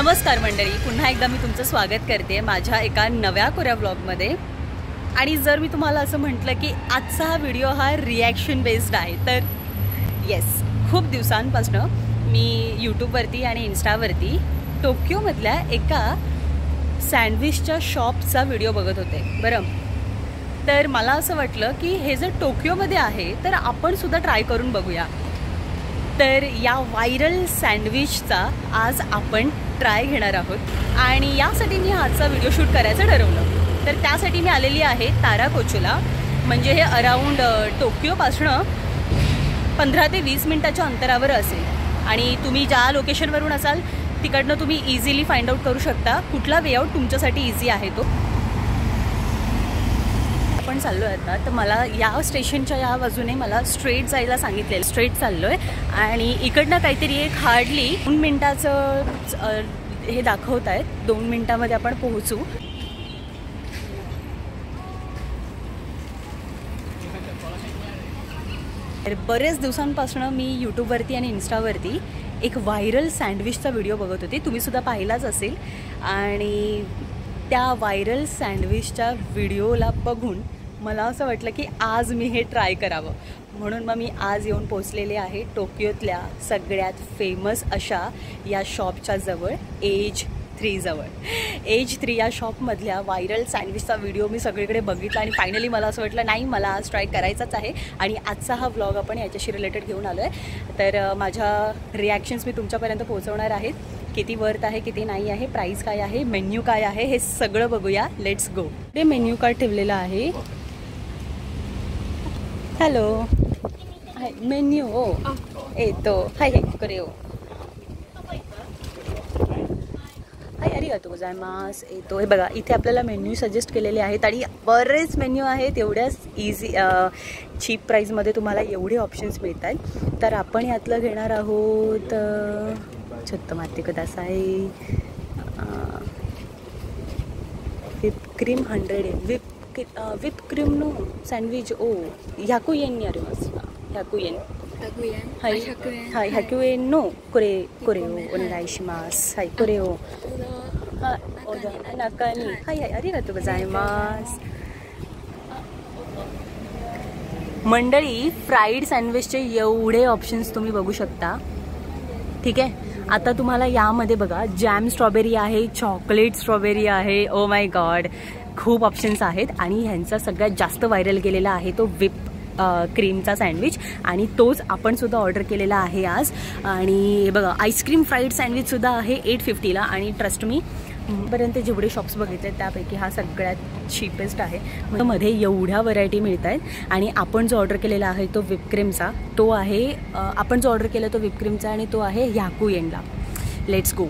नमस्कार मंडळी, पुन्हा एकदा मी तुमचं स्वागत करते माझ्या एका नव्या कोऱ्या व्लॉगमध्ये। आणि जर मी तुम्हाला असं म्हटलं की आजचा हा व्हिडिओ हा रिॲक्शन बेस्ड आहे तर येस, खूप दिवसांपासून मी यूट्यूबवरती आणि इन्स्टावरती टोकियोमधल्या एका सँडविचच्या शॉपचा व्हिडिओ बघत होते बरं। तर मला असं वाटलं की हे जर टोकियोमध्ये आहे तर आपण सुद्धा ट्राय करून बघूया। तर या व्हायरल सँडविचचा आज आपण ट्राय घेणार आहोत आणि यासाठी मी आजचा व्हिडिओ शूट करायचं ठरवलं। तर त्यासाठी मी आलेली आहे ताराकोचीला, म्हणजे हे अराऊंड टोकियोपासनं 15 ते 20 मिनिटाच्या अंतरावर असेल। आणि तुम्ही ज्या लोकेशनवरून असाल तिकडनं तुम्ही इझिली फाइंड आउट करू शकता कुठला वेआउट तुमच्यासाठी इझी आहे तो। आपण चाललो आहे आता, तर मला या स्टेशनच्या या बाजूने मला स्ट्रेट जायला सांगितलेलं, स्ट्रेट चाललो आहे आणि इकडनं काहीतरी एक हार्डली 2 मिनिटाचं हे दाखवत आहेत, 2 मिनिटामध्ये आपण पोहोचू। बरेच दिवसांपासून मी यूट्यूबवरती आणि इन्स्टावरती एक व्हायरल सँडविचचा व्हिडिओ बघत होते, तुम्ही सुद्धा पाहिलाच असेल। आणि त्या व्हायरल सँडविचच्या व्हिडिओला बघून मला असं वाटलं की आज मी हे ट्राय करावं, म्हणून मग मी आज येऊन पोचलेले आहे टोकियोतल्या सगळ्यात फेमस अशा या शॉपच्या जवळ, एज 3 जवळ। एज 3 या शॉपमधल्या व्हायरल सँडविचचा व्हिडिओ मी सगळीकडे बघितला आणि फायनली मला असं वाटलं नाही, मला आज ट्राय करायचाच आहे आणि आजचा हा व्लॉग आपण याच्याशी रिलेटेड घेऊन आलो आहे। तर माझ्या रिॲक्शन्स मी तुमच्यापर्यंत पोहोचवणार आहेत, किती वर्थ आहे किती नाही आहे, प्राईस काय आहे, मेन्यू काय आहे, हे सगळं बघूया। Let's go. ते मेन्यू कार्ड ठेवलेलं आहे। हॅलो, हाय मेन्यू हो येतो, हाय हाय करे हो, हाय अरिगातो गोजाइमास येतो। हे बघा, इथे आपल्याला मेन्यू सजेस्ट केलेले आहेत आणि बरेच मेन्यू आहेत, एवढ्याच इझी चीप प्राईजमध्ये तुम्हाला एवढे ऑप्शन्स मिळत आहेत। तर आपण यातलं घेणार आहोत छत्त माते कदासाई व्हिप क्रीम 100 व्हिप क्रीम नो सँडविच ओ 100円にあります。100円。はい。はい、100円のこれをお願いします。はい、これを。はい、おじゃ中に。はいはい、ありがとうございます。मंडळी, फ्राईड सँडविचचे एवढे ऑप्शन्स तुम्ही बघू शकता, ठीक आहे। आता तुम्हाला यामध्ये बघा, जॅम स्ट्रॉबेरी आहे, चॉकलेट स्ट्रॉबेरी आहे, ओ माय गॉड, खूप ऑप्शन्स आहेत। आणि ह्यांचा सगळ्यात जास्त व्हायरल गेलेला आहे तो व्हिप क्रीमचा सँडविच, आणि तोच आपण सुद्धा ऑर्डर केलेला आहे आज। आणि बघा, आईस्क्रीम फ्राईड सँडविचसुद्धा आहे 850ला। आणि ट्रस्ट मी, पर्यंत जेवढे शॉप्स बघितले त्यापैकी हा सगळ्यात चीपेस्ट आहे। मध्ये एवढ्या व्हरायटी मिळत आहेत। आणि आपण जो ऑर्डर केलेला आहे तो व्हिप क्रीमचा, तो आहे आपण जो ऑर्डर केला तो व्हिप क्रीमचा आणि तो आहे 100 येनला। Let's go.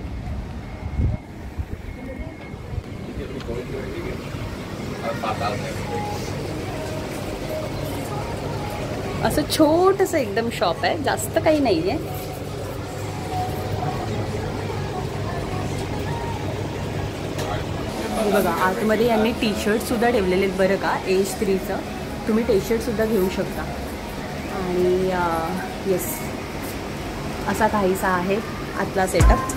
असं छोटंसं एकदम शॉप आहे, जास्त काही नाही आहे। बघा, आतमध्ये यांनी टी शर्ट सुद्धा ठेवलेले आहेत बरं का, एज 3चं तुम्ही टी शर्ट सुद्धा घेऊ शकता। आणि येस, असा काहीसा आहे आतला सेटअप।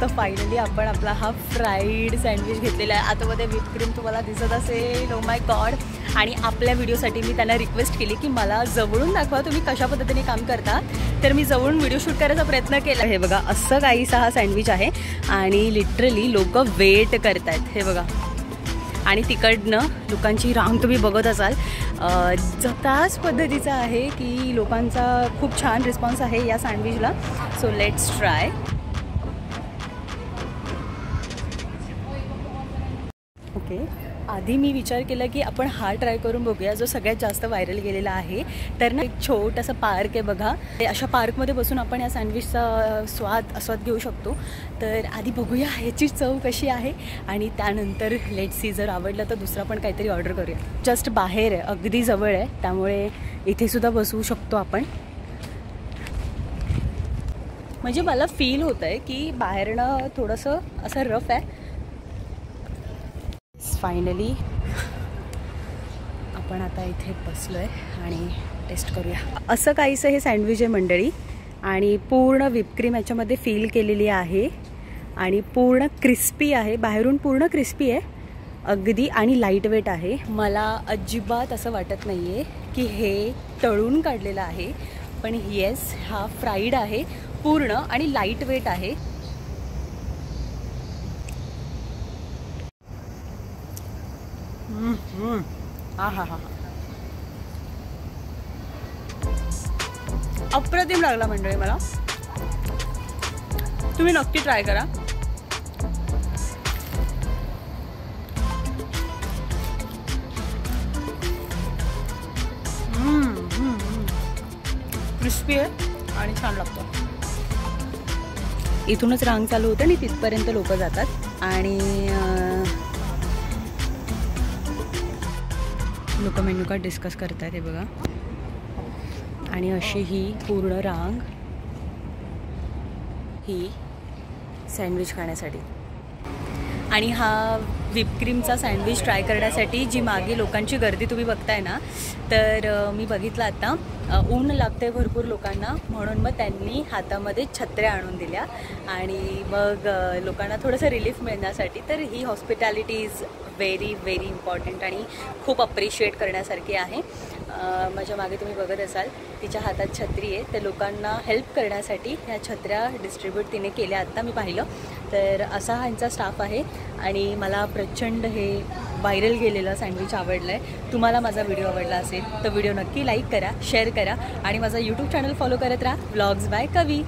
तर फायनली आपण आपला हा फ्राईड सँडविच घेतलेला आहे। आतमध्ये व्हिप क्रीम तुम्हाला दिसत असेल, ओ माय गॉड। आणि आपल्या व्हिडिओसाठी मी त्यांना रिक्वेस्ट केली की मला जवळून दाखवा तुम्ही कशा पद्धतीने काम करता, तर मी जवळून व्हिडिओ शूट करायचा प्रयत्न केला। हे बघा, असं काहीसा हा सँडविच आहे आणि लिटरली लोक वेट करतायत, हे बघा। आणि तिकडनं लोकांची रांग तुम्ही बघत असाल, त्याच पद्धतीचा आहे की लोकांचा खूप छान रिस्पॉन्स आहे या सँडविचला। So let's try. ओके, आधी मी विचार केला की आपण हा ट्राय करून बघूया जो सगळ्यात जास्त व्हायरल गेलेला आहे। तर ना, एक छोटासा पार्क आहे बघा, अशा पार्कमध्ये बसून आपण या सँडविचचा आस्वाद घेऊ शकतो। तर आधी बघूया ह्याची चव कशी आहे आणि त्यानंतर लेट्स सी, जर आवडलं तर दुसरा पण काहीतरी ऑर्डर करूया। जस्ट बाहेर आहे, अगदी जवळ आहे, त्यामुळे इथे सुद्धा बसू शकतो आपण। म्हणजे मला फील होतं आहे की बाहेरनं थोडंसं असं रफ आहे, फायनली आपण आता इथे बसलो आहे आणि टेस्ट करूया. असं काहीसं हे सँडविच आहे मंडळी आणि पूर्ण व्हिपक्रीम याच्यामध्ये फिल केलेली आहे आणि पूर्ण क्रिस्पी आहे, बाहेरून पूर्ण क्रिस्पी आहे अगदी आणि लाईट वेट आहे. मला अजिबात असं वाटत नाही आहे की हे तळून काढलेलं आहे, पण येस हा फ्राईड आहे पूर्ण आणि लाईट वेट आहे. हा हा हा अप्रतिम लागला मंडळी मला. तुम्ही नक्की ट्राय करा. क्रिस्पी आहे आणि छान लागतं. इथूनच रांग चालू होते आणि तिथपर्यंत लोक जातात आणि लोक मेन्यू कार्ड डिस्कस करतात हे बघा. आणि अशी ही पूर्ण रांग ही सँडविच खाण्यासाठी. आणि हा व्हिपक्रीमचा सँडविच ट्राय करण्यासाठी जी मागे लोकांची गर्दी तुम्ही बघताय ना, तर मी बघितलं आता ऊन लागते भरपूर लोकांना, म्हणून मग त्यांनी हातामध्ये छत्र्या आणून दिल्या आणि मग लोकांना थोडंसं रिलीफ मिळण्यासाठी. तर ही hospitality is very very important आणि खूप अप्रिशिएट करण्यासारखी आहे. माझ्या मागे तुम्ही बघत असाल तिच्या हातात छत्री आहे, तर लोकांना हेल्प करण्यासाठी ह्या छत्र्या डिस्ट्रीब्यूट तिने केल्या आत्ता मी पाहिलं. तर असा ह्यांचा स्टाफ आहे आणि मला प्रचंड हे व्हायरल गेलेलं सँडविच आवडलं आहे. तुम्हाला माझा व्हिडिओ आवडला असेल तर व्हिडिओ नक्की लाईक करा, शेअर करा आणि माझा यूट्यूब चॅनल फॉलो करत राहा, व्लॉग्स बाय कवी.